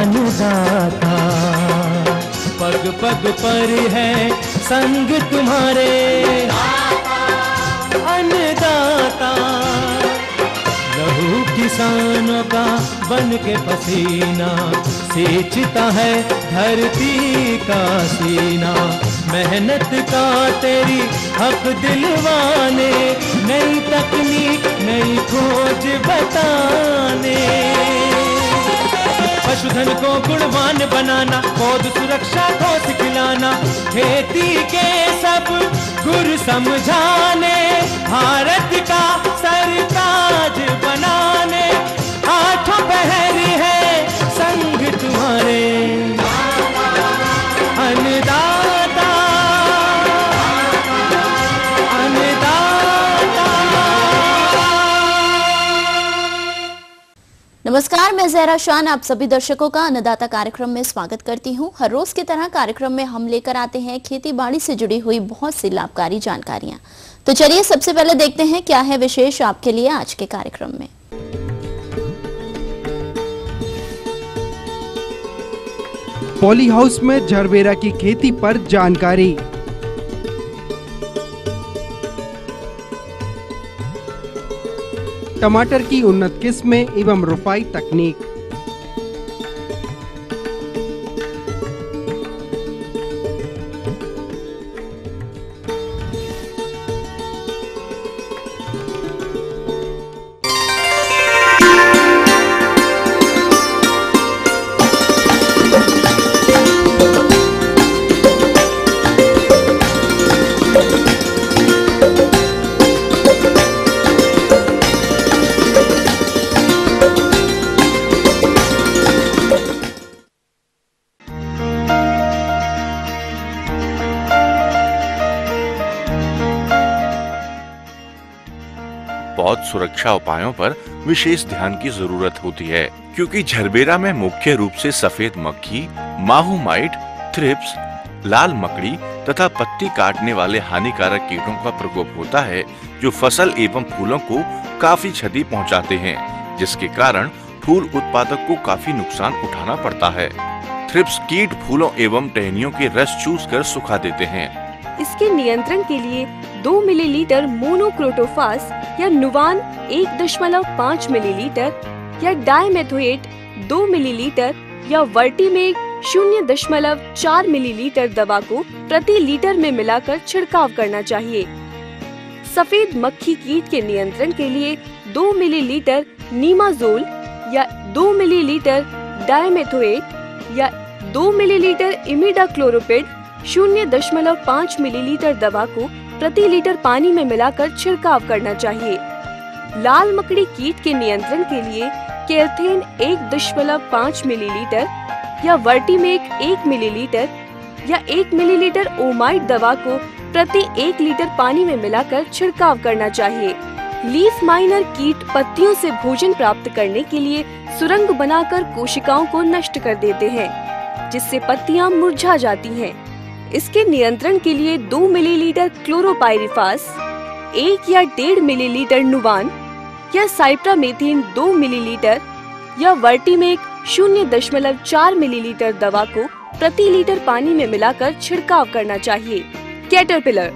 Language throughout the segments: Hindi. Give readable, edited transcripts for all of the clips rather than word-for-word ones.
अन्नदाता। पग पग पर है संग तुम्हारे अन्नदाता। लहू किसानों का बन के पसीना सींचता है धरती का सीना। मेहनत का तेरी हक दिलवाने, नई तकनीक नई खोज बताने। पशुधन को गुणवान बनाना, पौध सुरक्षा को सिखलाना, खेती के सब गुर समझाने, भारत का सरताज बनाने। आठों पहर है संग तुम्हारे अन्नदाता अन्नदाता। नमस्कार, मैं ज़हरा शान आप सभी दर्शकों का अन्नदाता कार्यक्रम में स्वागत करती हूं। हर रोज की तरह कार्यक्रम में हम लेकर आते हैं खेती बाड़ी से जुड़ी हुई बहुत सी लाभकारी जानकारियां। तो चलिए सबसे पहले देखते हैं क्या है विशेष आपके लिए आज के कार्यक्रम में। पॉली हाउस में झरबेरा की खेती पर जानकारी। टमाटर की उन्नत किस्में एवं रोपाई तकनीक। पौध सुरक्षा उपायों पर विशेष ध्यान की जरूरत होती है, क्योंकि झरबेरा में मुख्य रूप से सफेद मक्खी, माहू माइट, थ्रिप्स, लाल मकड़ी तथा पत्ती काटने वाले हानिकारक कीटों का प्रकोप होता है, जो फसल एवं फूलों को काफी क्षति पहुंचाते हैं, जिसके कारण फूल उत्पादक को काफी नुकसान उठाना पड़ता है। थ्रिप्स कीट फूलों एवं टहनियों के रस चूसकर सुखा देते हैं। इसके नियंत्रण के लिए 2 मिलीलीटर मोनोक्रोटोफास या नुवान 1.5 मिलीलीटर या डाइमेथोएट 2 मिलीलीटर या वर्टीमेक 0.4 मिलीलीटर दवा को प्रति लीटर में मिलाकर छिड़काव करना चाहिए। सफेद मक्खी कीट के नियंत्रण के लिए 2 मिलीलीटर नीमाजोल या 2 मिलीलीटर डाइमेथोएट या 2 मिलीलीटर इमिडाक्लोरोपिड 0.5 मिलीलीटर दवा को प्रति लीटर पानी में मिलाकर छिड़काव करना चाहिए। लाल मकड़ी कीट के नियंत्रण के लिए केर्थेन 1.5 मिलीलीटर या वर्टीमेक 1 मिलीलीटर या 1 मिलीलीटर ओमाइट दवा को प्रति 1 लीटर पानी में मिलाकर छिड़काव करना चाहिए। लीफ माइनर कीट पत्तियों से भोजन प्राप्त करने के लिए सुरंग बनाकर कोशिकाओं को नष्ट कर देते हैं, जिससे पत्तियां मुरझा जाती हैं। इसके नियंत्रण के लिए 2 मिलीलीटर क्लोरोपाइरिफास, 1 या 1.5 मिलीलीटर नुवान या साइप्रामेथ्रिन 2 मिलीलीटर या वर्टीमेक 0.4 मिलीलीटर दवा को प्रति लीटर पानी में मिलाकर छिड़काव करना चाहिए। कैटरपिलर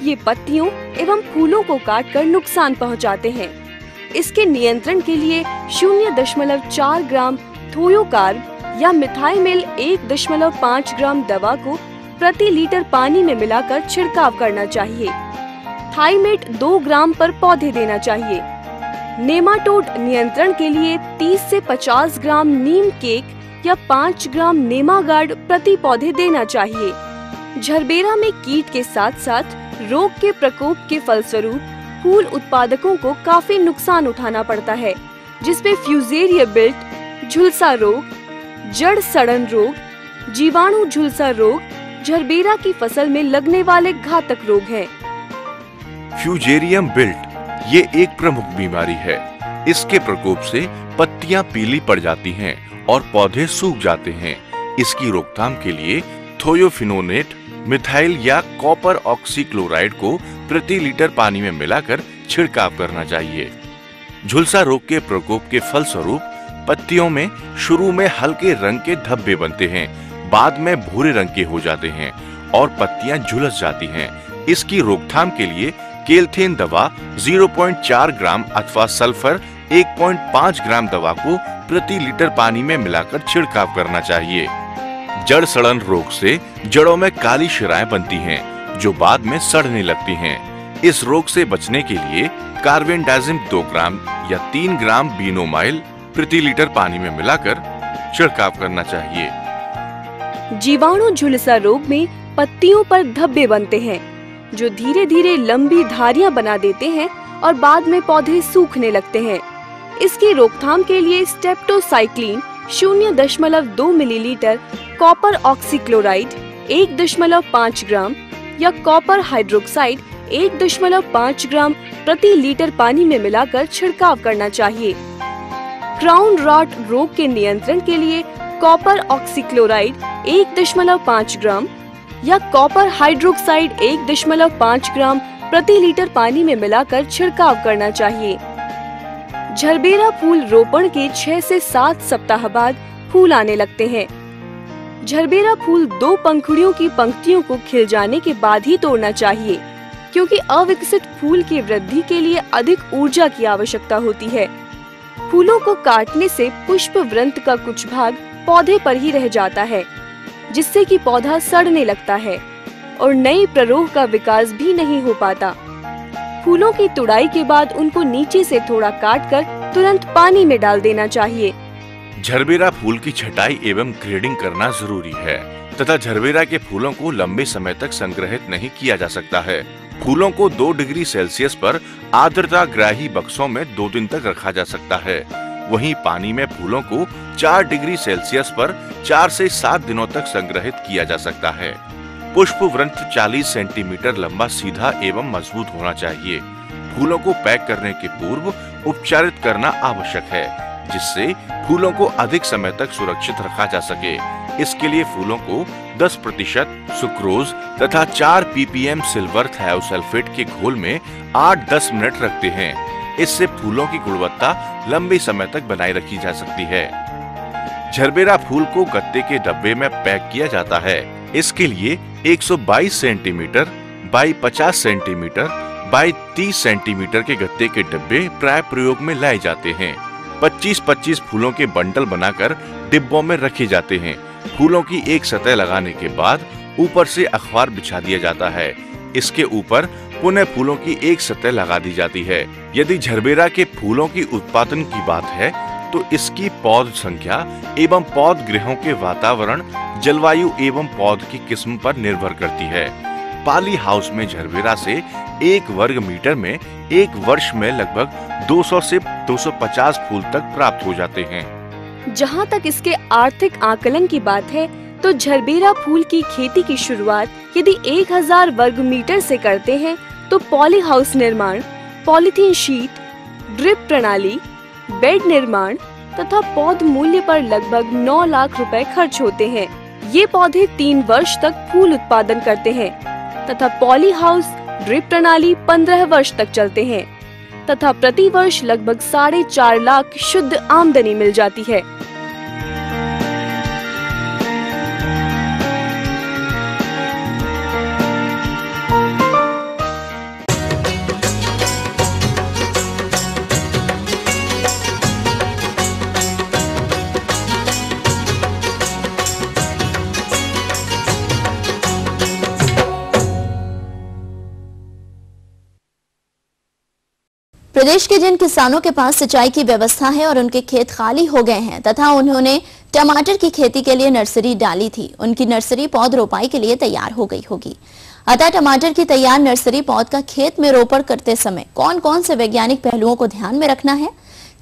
ये पत्तियों एवं फूलों को काटकर नुकसान पहुंचाते हैं। इसके नियंत्रण के लिए 0.4 ग्राम थोयोकार्ब या मिथाइमिल 1.5 ग्राम दवा को प्रति लीटर पानी में मिलाकर छिड़काव करना चाहिए। थाइमेट 2 ग्राम पर पौधे देना चाहिए। नेमाटोड नियंत्रण के लिए 30 से 50 ग्राम नीम केक या 5 ग्राम नेमागार्ड प्रति पौधे देना चाहिए। झरबेरा में कीट के साथ साथ रोग के प्रकोप के फलस्वरूप फूल उत्पादकों को काफी नुकसान उठाना पड़ता है, जिसमें फ्यूजेरिया बिल्ट, झुलसा रोग, जड़ सड़न रोग, जीवाणु झुलसा रोग झरबेरा की फसल में लगने वाले घातक रोग हैं। फ्यूजेरियम बिल्ट ये एक प्रमुख बीमारी है। इसके प्रकोप से पत्तियां पीली पड़ जाती हैं और पौधे सूख जाते हैं। इसकी रोकथाम के लिए थोयोफिनोनेट, मिथाइल या कॉपर ऑक्सीक्लोराइड को प्रति लीटर पानी में मिलाकर छिड़काव करना चाहिए। झुलसा रोग के प्रकोप के फलस्वरूप पत्तियों में शुरू में हल्के रंग के धब्बे बनते हैं, बाद में भूरे रंग के हो जाते हैं और पत्तियां झुलस जाती हैं। इसकी रोकथाम के लिए केलथेन दवा 0.4 ग्राम अथवा सल्फर 1.5 ग्राम दवा को प्रति लीटर पानी में मिलाकर छिड़काव करना चाहिए। जड़ सड़न रोग से जड़ों में काली शिराएं बनती हैं, जो बाद में सड़ने लगती हैं। इस रोग से बचने के लिए कार्बेंडाजिम 2 ग्राम या 3 ग्राम बीनोमाइल प्रति लीटर पानी में मिलाकर छिड़काव करना चाहिए। जीवाणु झुलसा रोग में पत्तियों पर धब्बे बनते हैं, जो धीरे धीरे लंबी धारियां बना देते हैं और बाद में पौधे सूखने लगते हैं। इसकी रोकथाम के लिए स्टेप्टोसाइक्लिन 0.2 मिलीलीटर, कॉपर ऑक्सीक्लोराइड 1.5 ग्राम या कॉपर हाइड्रोक्साइड 1.5 ग्राम प्रति लीटर पानी में मिलाकर छिड़काव करना चाहिए। क्राउन रॉट रोग के नियंत्रण के लिए कॉपर ऑक्सीक्लोराइड 1.5 ग्राम या कॉपर हाइड्रोक्साइड 1.5 ग्राम प्रति लीटर पानी में मिलाकर छिड़काव करना चाहिए। झरबेरा फूल रोपण के 6 से 7 सप्ताह बाद फूल आने लगते हैं। झरबेरा फूल 2 पंखुड़ियों की पंक्तियों को खिल जाने के बाद ही तोड़ना चाहिए, क्योंकि अविकसित फूल की वृद्धि के लिए अधिक ऊर्जा की आवश्यकता होती है। फूलों को काटने से पुष्प वृंत का कुछ भाग पौधे पर ही रह जाता है, जिससे कि पौधा सड़ने लगता है और नई प्ररोह का विकास भी नहीं हो पाता। फूलों की तुड़ाई के बाद उनको नीचे से थोड़ा काटकर तुरंत पानी में डाल देना चाहिए। झरबेरा फूल की छटाई एवं ग्रेडिंग करना जरूरी है तथा झरबेरा के फूलों को लंबे समय तक संग्रहित नहीं किया जा सकता है। फूलों को 2 डिग्री सेल्सियस पर आर्द्रता ग्राही बक्सों में 2 दिन तक रखा जा सकता है। वहीं पानी में फूलों को 4 डिग्री सेल्सियस पर 4 से 7 दिनों तक संग्रहित किया जा सकता है। पुष्प वृंत 40 सेंटीमीटर लंबा, सीधा एवं मजबूत होना चाहिए। फूलों को पैक करने के पूर्व उपचारित करना आवश्यक है, जिससे फूलों को अधिक समय तक सुरक्षित रखा जा सके। इसके लिए फूलों को 10% सुक्रोज तथा 4 ppm सिल्वर थायोसल्फेट के घोल में 8-10 मिनट रखते हैं। इससे फूलों की गुणवत्ता लंबे समय तक बनाए रखी जा सकती है। झरबेरा फूल को गत्ते के डब्बे में पैक किया जाता है। इसके लिए 122 centimetre by 50 centimetre by 30 centimetre के गत्ते के डब्बे प्राय प्रयोग में लाए जाते हैं। 25-25 फूलों के बंडल बनाकर डिब्बों में रखे जाते हैं। फूलों की एक सतह लगाने के बाद ऊपर से अखबार बिछा दिया जाता है। इसके ऊपर पुनः फूलों की एक सतह लगा दी जाती है। यदि झरबेरा के फूलों की उत्पादन की बात है तो इसकी पौध संख्या एवं पौध गृहों के वातावरण, जलवायु एवं पौध की किस्म पर निर्भर करती है। पाली हाउस में झरबेरा से 1 वर्ग मीटर में 1 वर्ष में लगभग 200 से 250 फूल तक प्राप्त हो जाते हैं। जहाँ तक इसके आर्थिक आकलन की बात है तो झरबेरा फूल की खेती की शुरुआत यदि 1000 वर्ग मीटर से करते हैं तो पॉली हाउस निर्माण, पॉलीथीन शीट, ड्रिप प्रणाली, बेड निर्माण तथा पौध मूल्य पर लगभग 9 लाख रुपए खर्च होते हैं। ये पौधे 3 वर्ष तक फूल उत्पादन करते हैं तथा पॉली हाउस ड्रिप प्रणाली 15 वर्ष तक चलते हैं तथा प्रति वर्ष लगभग 4.5 लाख शुद्ध आमदनी मिल जाती है। प्रदेश के जिन किसानों के पास सिंचाई की व्यवस्था है और उनके खेत खाली हो गए हैं तथा उन्होंने टमाटर की खेती के लिए नर्सरी डाली थी, उनकी नर्सरी पौध रोपाई के लिए तैयार हो गई होगी। अतः टमाटर की तैयार नर्सरी पौध का खेत में रोपण करते समय कौन कौन से वैज्ञानिक पहलुओं को ध्यान में रखना है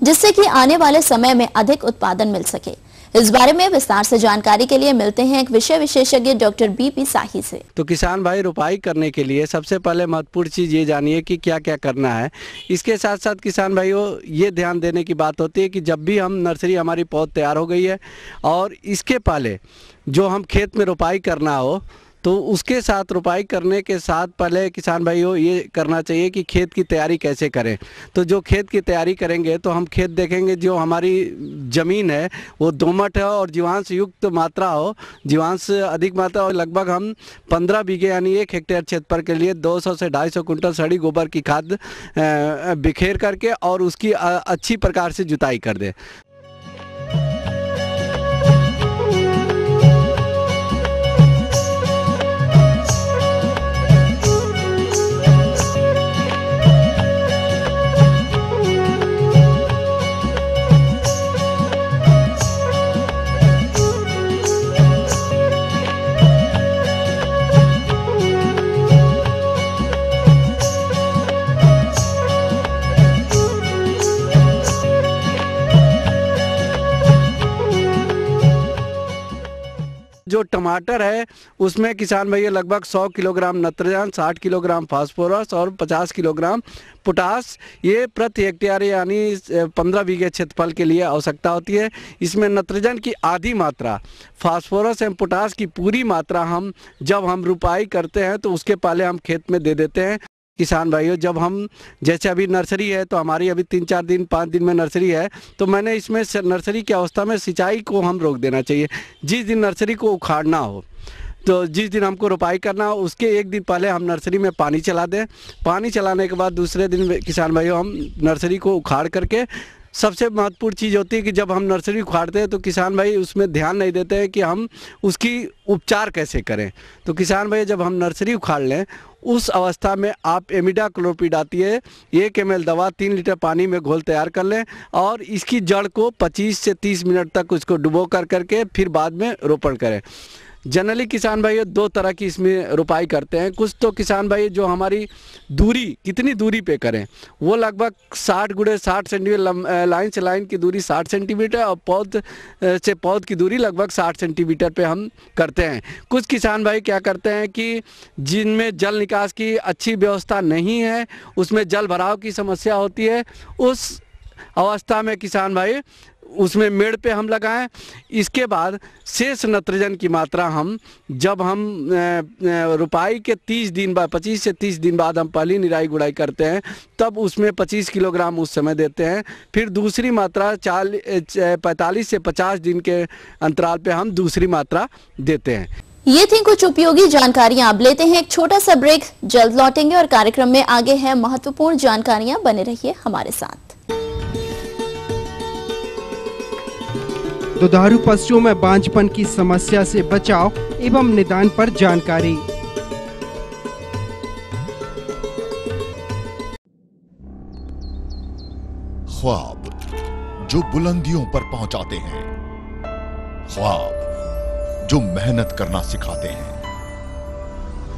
जिससे कि आने वाले समय में अधिक उत्पादन मिल सके, इस बारे में विस्तार से जानकारी के लिए मिलते हैं एक विषय विशेषज्ञ डॉक्टर बीपी साही से। तो किसान भाई, रोपाई करने के लिए सबसे पहले महत्वपूर्ण चीज़ ये जानिए कि क्या क्या करना है। इसके साथ साथ किसान भाइयों ये ध्यान देने की बात होती है कि जब भी हम नर्सरी हमारी पौध तैयार हो गई है और इसके पहले जो हम खेत में रोपाई करना हो तो उसके साथ रुपाई करने के साथ पहले किसान भाइयों ये करना चाहिए कि खेत की तैयारी कैसे करें। तो जो खेत की तैयारी करेंगे तो हम खेत देखेंगे जो हमारी ज़मीन है वो दोमट है और जीवांश युक्त मात्रा हो, जीवांश अधिक मात्रा और लगभग हम 15 बीघे यानी 1 हेक्टेयर क्षेत्रफल के लिए 200 से 250 कुंटल सड़ी गोबर की खाद बिखेर करके और उसकी अच्छी प्रकार से जुताई कर दें। जो टमाटर है उसमें किसान भैया लगभग 100 किलोग्राम नत्रजन, 60 किलोग्राम फास्फोरस और 50 किलोग्राम पोटास ये प्रति हेक्टेयर यानी 15 बीघे क्षेत्रफल के लिए आवश्यकता होती है। इसमें नत्रजन की आधी मात्रा, फास्फोरस एवं पोटास की पूरी मात्रा हम जब हम रुपाई करते हैं तो उसके पहले हम खेत में दे देते हैं। किसान भाइयों जब हम जैसे अभी नर्सरी है तो हमारी अभी 3-4 दिन 5 दिन में नर्सरी है तो मैंने इसमें नर्सरी की अवस्था में सिंचाई को हम रोक देना चाहिए। जिस दिन नर्सरी को उखाड़ना हो तो जिस दिन हमको रुपाई करना हो उसके 1 दिन पहले हम नर्सरी में पानी चला दें। पानी चलाने के बाद दूसरे दिन किसान भाइयों हम नर्सरी को उखाड़ करके, सबसे महत्वपूर्ण चीज़ होती है कि जब हम नर्सरी उखाड़ते हैं तो किसान भाई उसमें ध्यान नहीं देते हैं कि हम उसकी उपचार कैसे करें। तो किसान भाई जब हम नर्सरी उखाड़ लें उस अवस्था में आप इमिडाक्लोप्रिड आती है 1 ml दवा 3 लीटर पानी में घोल तैयार कर लें और इसकी जड़ को 25 से 30 मिनट तक उसको डुबो करके फिर बाद में रोपण करें। जनरली किसान भाई 2 तरह की इसमें रुपाई करते हैं। कुछ तो किसान भाई जो हमारी दूरी कितनी दूरी पे करें वो लगभग 60 × 60 सेंटीमीटर, लाइन से लाइन की दूरी 60 सेंटीमीटर और पौध से पौध की दूरी लगभग 60 सेंटीमीटर पे हम करते हैं। कुछ किसान भाई क्या करते हैं कि जिनमें जल निकास की अच्छी व्यवस्था नहीं है, उसमें जल भराव की समस्या होती है, उस अवस्था में किसान भाई उसमें मेड़ पे हम लगाएं। इसके बाद शेष नत्रजन की मात्रा हम जब हम रुपाई के 30 दिन बाद 25 से 30 दिन बाद हम पहली निराई गुड़ाई करते हैं तब उसमें 25 किलोग्राम उस समय देते हैं। फिर दूसरी मात्रा 45 से 50 दिन के अंतराल पे हम दूसरी मात्रा देते हैं। ये थी कुछ उपयोगी जानकारियां। अब लेते हैं एक छोटा सा ब्रेक, जल्द लौटेंगे और कार्यक्रम में आगे है महत्वपूर्ण जानकारियां। बने रहिए हमारे साथ। दुधारू पशुओं में बांझपन की समस्या से बचाव एवं निदान पर जानकारी। ख्वाब जो बुलंदियों पर पहुंचाते हैं, ख्वाब जो मेहनत करना सिखाते हैं,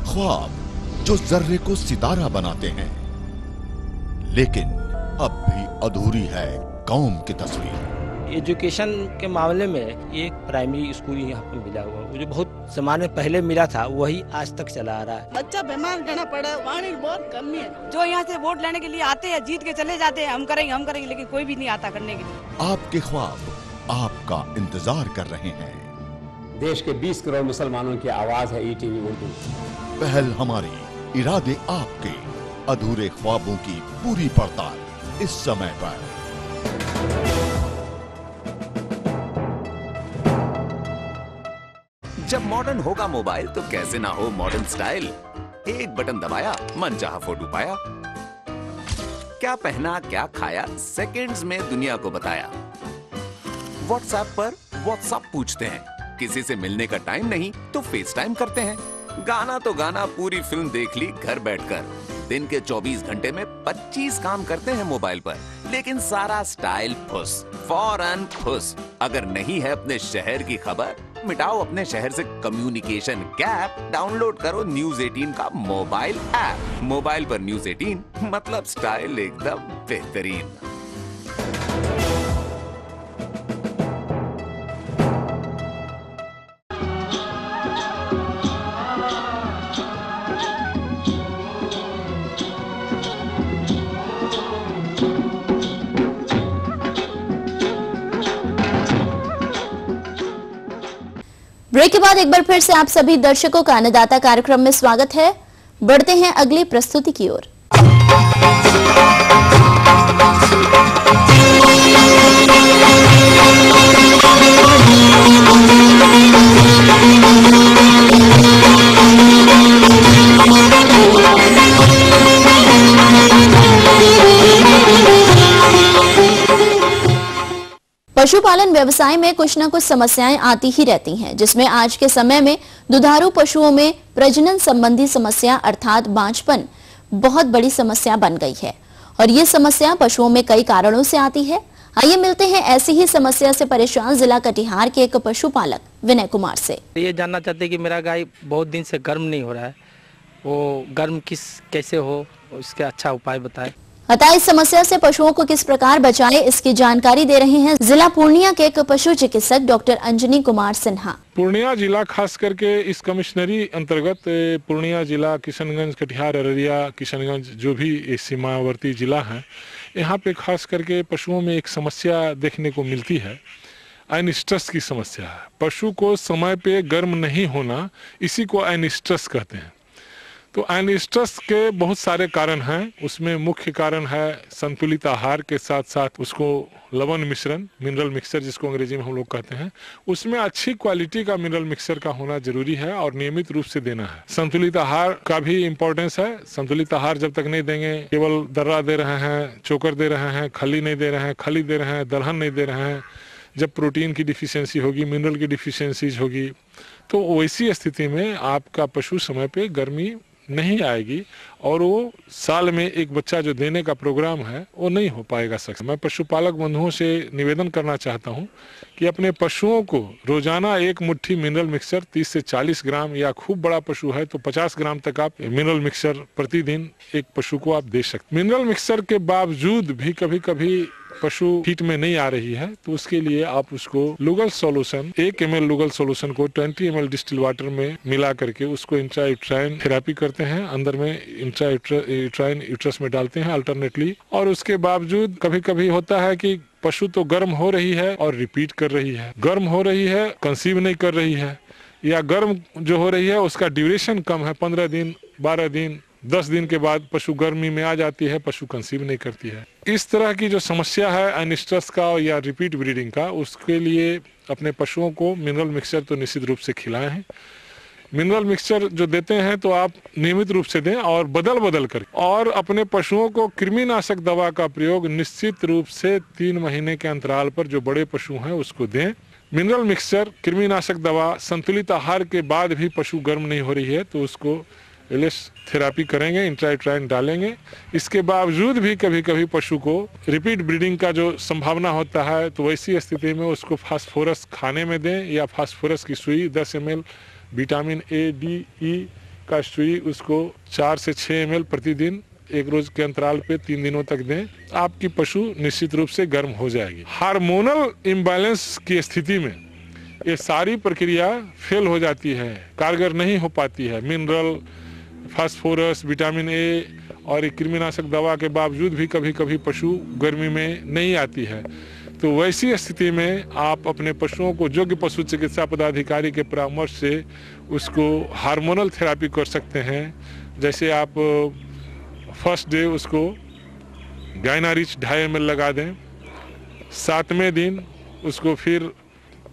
ख्वाब जो जर्रे को सितारा बनाते हैं, लेकिन अब भी अधूरी है कौम की तस्वीर। एजुकेशन के मामले में एक प्राइमरी स्कूल यहाँ पे मिला हुआ, वो जो बहुत जमाने पहले मिला था वही आज तक चला आ रहा है। बच्चा बीमार रहना पड़ा, पानी बहुत कमी है। जो यहाँ से वोट लेने के लिए आते हैं जीत के चले जाते हैं, हम करेंगे, लेकिन कोई भी नहीं आता करने के लिए। आपके ख्वाब आपका इंतजार कर रहे हैं। देश के 20 करोड़ मुसलमानों की आवाज है ईटीवी उर्दू। पहल हमारी, इरादे आपके, अधूरे ख्वाबों की पूरी पड़ताल इस समय पर। जब मॉडर्न होगा मोबाइल तो कैसे ना हो मॉडर्न स्टाइल। एक बटन दबाया, मनचाहा फोटो पाया, क्या पहना क्या खाया सेकंड्स में दुनिया को बताया। व्हाट्सएप पर व्हाट्सएप पूछते हैं, किसी से मिलने का टाइम नहीं तो फेस टाइम करते हैं। गाना तो गाना, पूरी फिल्म देख ली घर बैठकर। दिन के 24 घंटे में 25 काम करते हैं मोबाइल पर, लेकिन सारा स्टाइल फुस, फौरन फुस। अगर नहीं है अपने शहर की खबर, मिटाओ अपने शहर से कम्युनिकेशन गैप, डाउनलोड करो न्यूज 18 का मोबाइल ऐप। मोबाइल पर न्यूज 18 मतलब स्टाइल एकदम बेहतरीन। ब्रेक के बाद एक बार फिर से आप सभी दर्शकों का अन्नदाता कार्यक्रम में स्वागत है। बढ़ते हैं अगली प्रस्तुति की ओर। पशुपालन व्यवसाय में कुछ न कुछ समस्याएं आती ही रहती हैं, जिसमें आज के समय में दुधारू पशुओं में प्रजनन संबंधी समस्या अर्थात बांझपन बहुत बड़ी समस्या बन गई है और ये समस्या पशुओं में कई कारणों से आती है। आइए मिलते हैं ऐसी ही समस्या से परेशान जिला कटिहार के एक पशुपालक विनय कुमार से। ये जानना चाहते हैं कि मेरा गाय बहुत दिन से गर्म नहीं हो रहा है, वो गर्म कैसे हो, इसके अच्छा उपाय बताएं। अतः इस समस्या से पशुओं को किस प्रकार बचाएं, इसकी जानकारी दे रहे हैं जिला पूर्णिया के एक पशु चिकित्सक डॉक्टर अंजनी कुमार सिन्हा। पूर्णिया जिला खास करके इस कमिश्नरी अंतर्गत पूर्णिया जिला, किशनगंज, कटिहार, अररिया, किशनगंज जो भी सीमावर्ती जिला है, यहाँ पे खास करके पशुओं में एक समस्या देखने को मिलती है, एनिस्ट्रस की समस्या है। पशु को समय पे गर्म नहीं होना, इसी को एनिस्ट्रस कहते हैं। तो एनिस्ट्रस के बहुत सारे कारण हैं, उसमें मुख्य कारण है संतुलित आहार के साथ साथ उसको लवण मिश्रण, मिनरल मिक्सचर जिसको अंग्रेजी में हम लोग कहते हैं, उसमें अच्छी क्वालिटी का मिनरल मिक्सचर का होना जरूरी है और नियमित रूप से देना है। संतुलित आहार का भी इम्पोर्टेंस है। संतुलित आहार जब तक नहीं देंगे, केवल दर्रा दे रहे हैं, चोकर दे रहे हैं, खली नहीं दे रहे हैं, खली दे रहे हैं, दलहन नहीं दे रहे हैं, जब प्रोटीन की डिफिशियंसी होगी, मिनरल की डिफिशियंसीज होगी, तो वैसी स्थिति में आपका पशु समय पे गर्मी नहीं आएगी और वो साल में एक बच्चा जो देने का प्रोग्राम है वो नहीं हो पाएगा सक्सेस। मैं पशुपालक बंधुओं से निवेदन करना चाहता हूं कि अपने पशुओं को रोजाना एक मुट्ठी मिनरल मिक्सचर 30 से 40 ग्राम, या खूब बड़ा पशु है तो 50 ग्राम तक आप मिनरल मिक्सचर प्रतिदिन एक पशु को आप दे सकते। मिनरल मिक्सचर के बावजूद भी कभी कभी पशु हीट में नहीं आ रही है तो उसके लिए आप उसको लुगल सॉल्यूशन 1 ml लुगल सॉल्यूशन को 20 ml डिस्टिल वाटर में मिला करके उसको इंट्रायूट्राइन थेरेपी करते हैं, अंदर में इंट्रायूट्राइन यूट्रस में डालते हैं अल्टरनेटली। और उसके बावजूद कभी कभी होता है कि पशु तो गर्म हो रही है और रिपीट कर रही है, गर्म हो रही है कंसीव नहीं कर रही है, या गर्म जो हो रही है उसका ड्यूरेशन कम है, 15 दिन, 12 दिन, 10 दिन के बाद पशु गर्मी में आ जाती है, पशु कंसीव नहीं करती है। इस तरह की जो समस्या है एनिस्ट्रस का या रिपीट ब्रीडिंग का, उसके लिए अपने पशुओं को मिनरल मिक्सचर तो निश्चित रूप से खिलाएं हैं। मिनरल मिक्सचर जो देते हैं तो आप नियमित रूप से दें और बदल बदल कर, और अपने पशुओं को कृमिनाशक दवा का प्रयोग निश्चित रूप से 3 महीने के अंतराल पर जो बड़े पशु हैं उसको दें। मिनरल मिक्सचर, कृमिनाशक दवा, संतुलित आहार के बाद भी पशु गर्म नहीं हो रही है तो उसको एलएस थेरेपी करेंगे, इंट्रायूट्राइन डालेंगे। इसके बावजूद भी कभी कभी पशु को रिपीट ब्रीडिंग का जो संभावना होता है तो वैसी स्थिति में उसको फास्फोरस खाने में दें, या फास्फोरस की सुई 10 ml, विटामिन ए, डी, ई का सुई उसको 4 से 6 ml प्रतिदिन एक रोज के अंतराल पे 3 दिनों तक दें। आपकी पशु निश्चित रूप से गर्म हो जाएगी। हार्मोनल इम्बैलेंस की स्थिति में ये सारी प्रक्रिया फेल हो जाती है, कारगर नहीं हो पाती है। मिनरल, फास्फोरस, विटामिन ए और कृमिनाशक दवा के बावजूद भी कभी कभी पशु गर्मी में नहीं आती है। तो वैसी स्थिति में आप अपने पशुओं को योग्य पशु चिकित्सा पदाधिकारी के परामर्श से उसको हार्मोनल थेरेपी कर सकते हैं। जैसे आप फर्स्ट डे उसको गायनारिच 2.5 ml लगा दें, 7वें दिन उसको फिर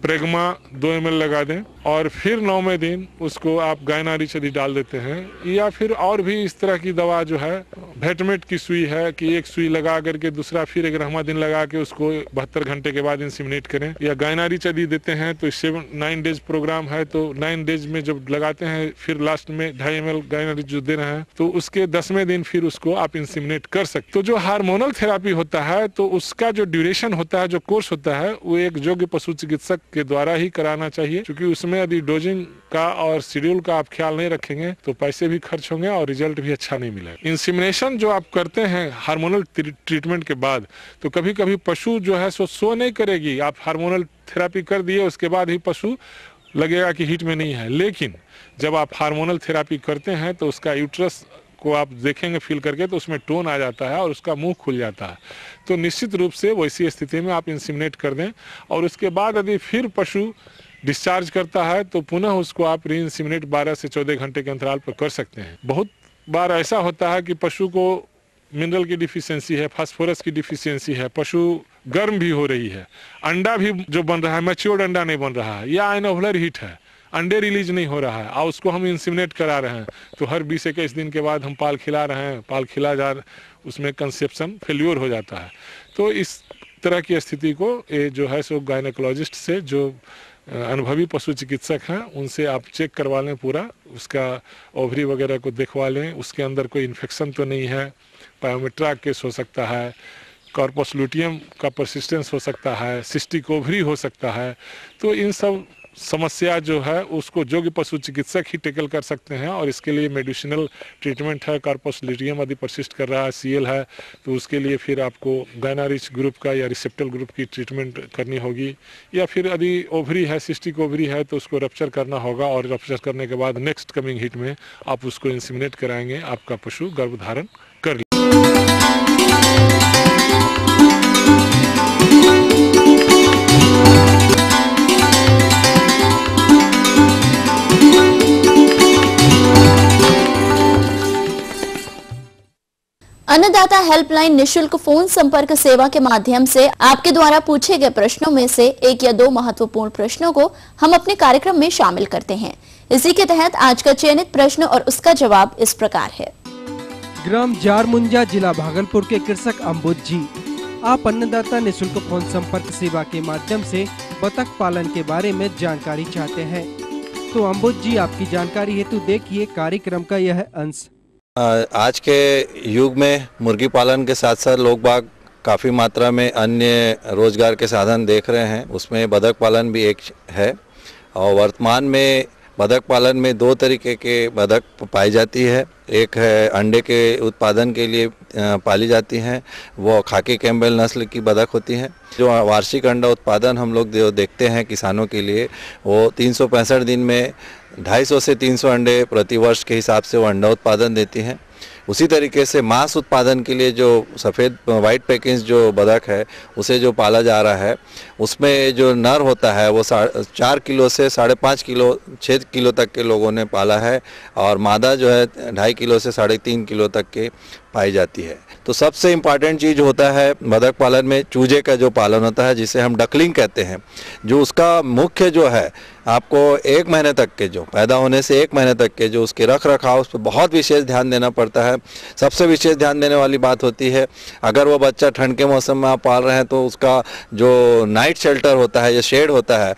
प्रेगमा 2 ml लगा दें, और फिर 9वें दिन उसको आप गायनारिच यदि डाल देते हैं, या फिर और भी इस तरह की दवा जो है, वेटमेट की सुई है कि एक सुई लगा करके दूसरा फिर 11वां दिन लगा के उसको 72 घंटे के बाद इंसिमिनेट करें, या गायनारिच यदि देते हैं तो 9 डेज प्रोग्राम है तो 9 डेज में जब लगाते हैं फिर लास्ट में 2.5 ml गायनारिच जो दे रहे हैं तो उसके 10वें दिन फिर उसको आप इंसिमिनेट कर सकते। तो जो हार्मोनल थेरेपी होता है तो उसका जो ड्यूरेशन होता है, जो कोर्स होता है, वो एक योग्य पशु चिकित्सक के द्वारा ही कराना चाहिए, क्योंकि उसमें यदि डोजिंग का और शेड्यूल का आप ख्याल नहीं रखेंगे तो पैसे भी खर्च होंगे और रिजल्ट भी अच्छा नहीं मिलेगा। इंसिमिनेशन जो आप करते हैं हार्मोनल ट्रीटमेंट के बाद, तो कभी कभी पशु जो है सो नहीं करेगी। आप हार्मोनल थेरेपी कर दिए उसके बाद ही पशु लगेगा कि हीट में नहीं है, लेकिन जब आप हार्मोनल थेरेपी करते हैं तो उसका यूट्रस को आप देखेंगे फील करके तो उसमें टोन आ जाता है और उसका मुंह खुल जाता है। तो निश्चित रूप से वैसी स्थिति में आप इंसिमिनेट कर दें, और उसके बाद यदि फिर पशु डिस्चार्ज करता है तो पुनः उसको आप रीइंसीमिनेट 12 से 14 घंटे के अंतराल पर कर सकते हैं। बहुत बार ऐसा होता है कि पशु को मिनरल की डिफिशियंसी है, फास्फोरस की डिफिशियंसी है, पशु गर्म भी हो रही है, अंडा भी जो बन रहा है मैच्योर्ड अंडा नहीं बन रहा है, या एनोवलर हीट है, अंडे रिलीज नहीं हो रहा है और उसको हम इंसिमिनेट करा रहे हैं, तो हर 20-21 दिन के बाद हम पाल खिला रहे हैं, पाल खिला जा उसमें कंसेप्शन फेल्योर हो जाता है। तो इस तरह की स्थिति को ये जो है सो गायनेकोलॉजिस्ट से जो अनुभवी पशु चिकित्सक हैं उनसे आप चेक करवा लें, पूरा उसका ओवरी वगैरह को देखवा लें, उसके अंदर कोई इन्फेक्शन तो नहीं है, पायोमेट्रा केस हो सकता है, कॉर्पस लुटियम का परसिस्टेंस हो सकता है, सिस्टिक ओवरी हो सकता है। तो इन सब समस्या जो है उसको योग्य पशु चिकित्सक ही टेकल कर सकते हैं और इसके लिए मेडिसिनल ट्रीटमेंट है। कॉर्पस लुटियम यदि परसिस्ट कर रहा है, सीएल है, तो उसके लिए फिर आपको गायनारिच ग्रुप का या रिसेप्टल ग्रुप की ट्रीटमेंट करनी होगी, या फिर यदि ओवरी है, सिस्टिक ओवरी है, तो उसको रप्चर करना होगा और रप्चर करने के बाद नेक्स्ट कमिंग हिट में आप उसको इंसिमिनेट कराएंगे, आपका पशु गर्भधारण कर ले। अन्नदाता हेल्पलाइन निशुल्क फोन संपर्क सेवा के माध्यम से आपके द्वारा पूछे गए प्रश्नों में से 1 या 2 महत्वपूर्ण प्रश्नों को हम अपने कार्यक्रम में शामिल करते हैं। इसी के तहत आज का चयनित प्रश्न और उसका जवाब इस प्रकार है। ग्राम जारमुंजा, जिला भागलपुर के कृषक अम्बुज जी, आप अन्नदाता निशुल्क फोन संपर्क सेवा के माध्यम से बतख पालन के बारे में जानकारी चाहते हैं। तो अम्बुज जी, आपकी जानकारी हेतु देखिए कार्यक्रम का यह अंश। आज के युग में मुर्गी पालन के साथ साथ लोग बाग काफ़ी मात्रा में अन्य रोजगार के साधन देख रहे हैं, उसमें बतख पालन भी एक है। और वर्तमान में बतख पालन में 2 तरीके के बतख पाई जाती है। एक है अंडे के उत्पादन के लिए पाली जाती हैं, वो खाकी कैम्बेल नस्ल की बतख होती हैं। जो वार्षिक अंडा उत्पादन हम लोग देखते हैं किसानों के लिए, वो 365 दिन में 250 से 300 अंडे प्रति वर्ष के हिसाब से वो अंडा उत्पादन देती हैं। उसी तरीके से मांस उत्पादन के लिए जो सफ़ेद वाइट पैकिंग्स जो बतख है उसे जो पाला जा रहा है, उसमें जो नर होता है वो 4 किलो से 5.5 किलो 6 किलो तक के लोगों ने पाला है, और मादा जो है 2.5 किलो से 3.5 किलो तक के पाई जाती है। तो सबसे इम्पॉर्टेंट चीज़ होता है बतख पालन में चूजे का जो पालन होता है, जिसे हम डकलिंग कहते हैं, जो उसका मुख्य जो है आपको 1 महीने तक के, जो पैदा होने से 1 महीने तक के जो उसके रख रखाव, उस पर बहुत विशेष ध्यान देना पड़ता है। सबसे विशेष ध्यान देने वाली बात होती है, अगर वो बच्चा ठंड के मौसम में आप पाल रहे हैं तो उसका जो नाइट शेल्टर होता है या शेड होता है,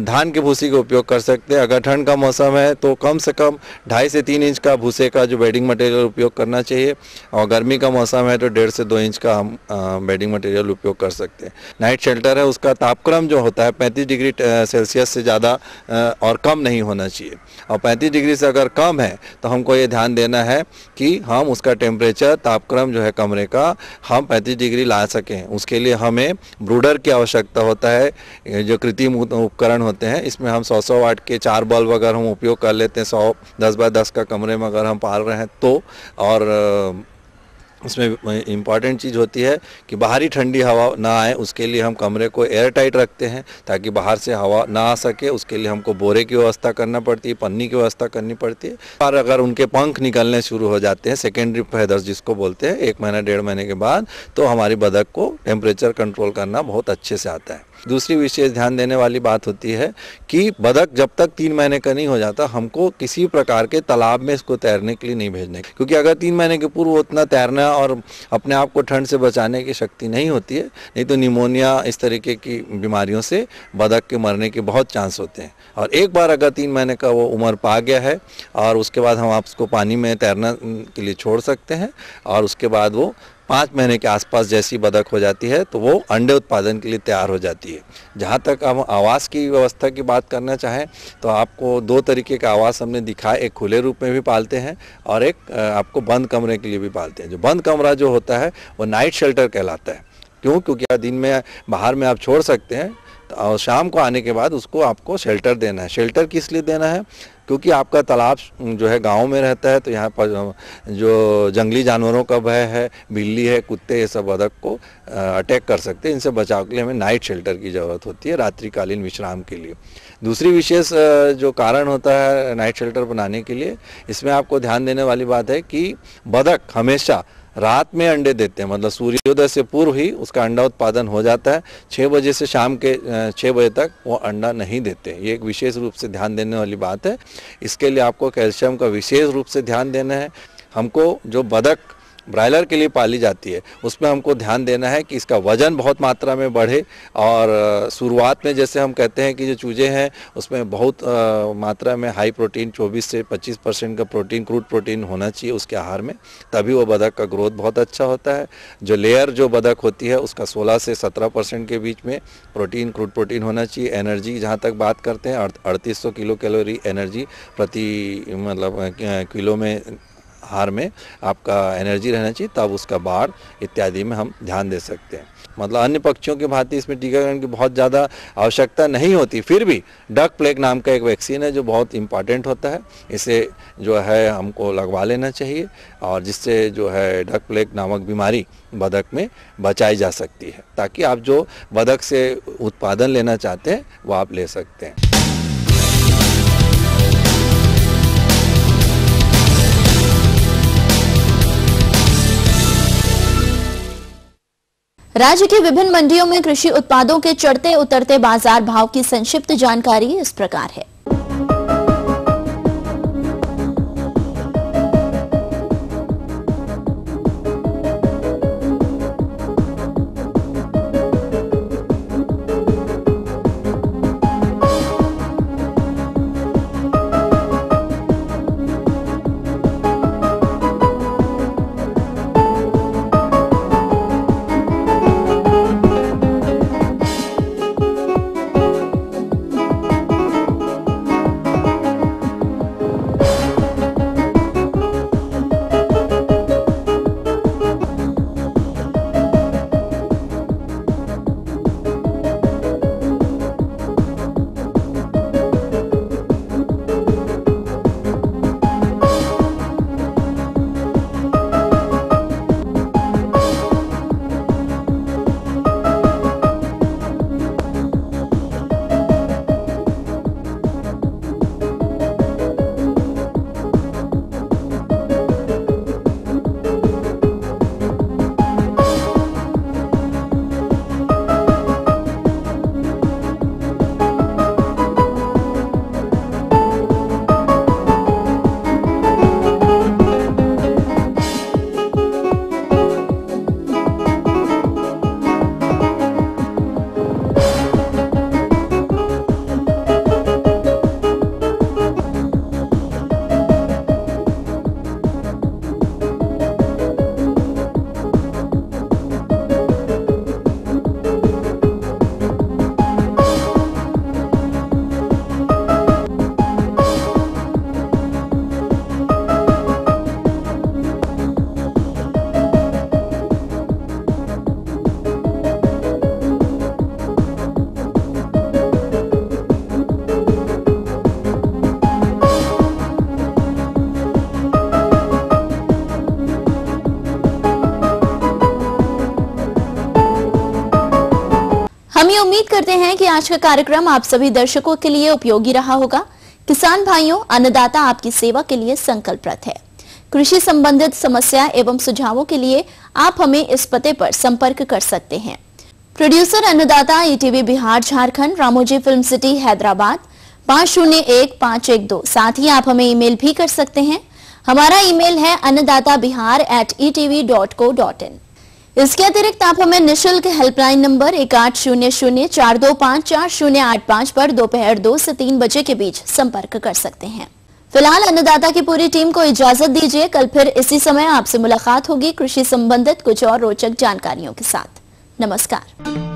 धान की भूसी का उपयोग कर सकते हैं। अगर ठंड का मौसम है तो कम से कम 2.5 से 3 इंच का भूसे का जो बेडिंग मटेरियल उपयोग करना चाहिए, और गर्मी का मौसम है तो 1.5 से 2 इंच का हम बेडिंग मटेरियल उपयोग कर सकते हैं। नाइट शेल्टर है, उसका तापक्रम जो होता है 35 डिग्री सेल्सियस से ज़्यादा और कम नहीं होना चाहिए, और 35 डिग्री से अगर कम है तो हमको ये ध्यान देना है कि हम उसका टेम्परेचर, तापक्रम जो है कमरे का, हम 35 डिग्री ला सकें। उसके लिए हमें ब्रूडर की आवश्यकता होता है। जो कृत्रिम उपकरण होते हैं, इसमें हम 100 वाट के 4 बल्ब अगर हम उपयोग कर लेते हैं 100 10 बाय 10 का कमरे में अगर हम पाल रहे हैं तो, और उसमें इम्पॉर्टेंट चीज़ होती है कि बाहरी ठंडी हवा ना आए, उसके लिए हम कमरे को एयर टाइट रखते हैं ताकि बाहर से हवा ना आ सके। उसके लिए हमको बोरे की व्यवस्था करना पड़ती है, पन्नी की व्यवस्था करनी पड़ती है। और अगर उनके पंख निकलने शुरू हो जाते हैं, सेकेंडरी फेदर्स जिसको बोलते हैं, 1 महीना 1.5 महीने के बाद, तो हमारी बतख को टेम्परेचर कंट्रोल करना बहुत अच्छे से आता है। दूसरी विशेष ध्यान देने वाली बात होती है कि बतख जब तक 3 महीने का नहीं हो जाता, हमको किसी प्रकार के तालाब में इसको तैरने के लिए नहीं भेजने, क्योंकि अगर 3 महीने के पूर्व उतना तैरना और अपने आप को ठंड से बचाने की शक्ति नहीं होती है, नहीं तो निमोनिया इस तरीके की बीमारियों से बतख के मरने के बहुत चांस होते हैं। और एक बार अगर 3 महीने का वो उम्र पा गया है, और उसके बाद हम उसको पानी में तैरना के लिए छोड़ सकते हैं, और उसके बाद वो 5 महीने के आसपास जैसी बतख हो जाती है तो वो अंडे उत्पादन के लिए तैयार हो जाती है। जहाँ तक हम आवास की व्यवस्था की बात करना चाहें तो आपको 2 तरीके का आवास हमने दिखाया, एक खुले रूप में भी पालते हैं और एक आपको बंद कमरे के लिए भी पालते हैं। जो बंद कमरा जो होता है वो नाइट शेल्टर कहलाता है। क्यों? क्योंकि दिन में बाहर में आप छोड़ सकते हैं, और शाम को आने के बाद उसको आपको शेल्टर देना है। शेल्टर किस लिए देना है? क्योंकि आपका तालाब जो है गांव में रहता है, तो यहाँ पर जो जंगली जानवरों का भय है, बिल्ली है, कुत्ते, ये सब बतख को अटैक कर सकते हैं। इनसे बचाव के लिए हमें नाइट शेल्टर की ज़रूरत होती है, रात्रिकालीन विश्राम के लिए। दूसरी विशेष जो कारण होता है नाइट शेल्टर बनाने के लिए, इसमें आपको ध्यान देने वाली बात है कि बतख हमेशा रात में अंडे देते हैं, मतलब सूर्योदय से पूर्व ही उसका अंडा उत्पादन हो जाता है। 6 बजे से शाम के 6 बजे तक वो अंडा नहीं देते। ये एक विशेष रूप से ध्यान देने वाली बात है। इसके लिए आपको कैल्शियम का विशेष रूप से ध्यान देना है। हमको जो बतख ब्रायलर के लिए पाली जाती है उसमें हमको ध्यान देना है कि इसका वजन बहुत मात्रा में बढ़े, और शुरुआत में जैसे हम कहते हैं कि जो चूजे हैं उसमें बहुत मात्रा में हाई प्रोटीन 24 से 25% का प्रोटीन, क्रूड प्रोटीन होना चाहिए उसके आहार में, तभी वो बतख का ग्रोथ बहुत अच्छा होता है। जो लेयर जो बतख होती है उसका 16 से 17% के बीच में प्रोटीन, क्रूड प्रोटीन होना चाहिए। एनर्जी जहाँ तक बात करते हैं 3800 किलो कैलोरी एनर्जी प्रति मतलब किलो में आहार में आपका एनर्जी रहना चाहिए, तब उसका बाढ़ इत्यादि में हम ध्यान दे सकते हैं। मतलब अन्य पक्षियों की भांति इसमें टीकाकरण की बहुत ज़्यादा आवश्यकता नहीं होती, फिर भी डक प्लेग नाम का एक वैक्सीन है जो बहुत इम्पॉर्टेंट होता है। इसे जो है हमको लगवा लेना चाहिए, और जिससे जो है डक प्लेग नामक बीमारी बतख में बचाई जा सकती है, ताकि आप जो बतख से उत्पादन लेना चाहते हैं वो आप ले सकते हैं। राज्य की विभिन्न मंडियों में कृषि उत्पादों के चढ़ते उतरते बाजार भाव की संक्षिप्त जानकारी इस प्रकार है। हम ये उम्मीद करते हैं कि आज का कार्यक्रम आप सभी दर्शकों के लिए उपयोगी रहा होगा। किसान भाइयों, अन्नदाता आपकी सेवा के लिए संकल्परत है। कृषि संबंधित समस्या एवं सुझावों के लिए आप हमें इस पते पर संपर्क कर सकते हैं। प्रोड्यूसर अन्नदाता ETV Bihar Jharkhand, Ramoji film city Hyderabad 501512। साथ ही आप हमें ईमेल भी कर सकते हैं। हमारा ईमेल है annadatabihar@etv.co.in। इसके अतिरिक्त आप हमें निशुल्क हेल्पलाइन नंबर 1800-425-4085 पर दोपहर 2 से 3 बजे के बीच संपर्क कर सकते हैं। फिलहाल अन्नदाता की पूरी टीम को इजाजत दीजिए। कल फिर इसी समय आपसे मुलाकात होगी कृषि संबंधित कुछ और रोचक जानकारियों के साथ। नमस्कार।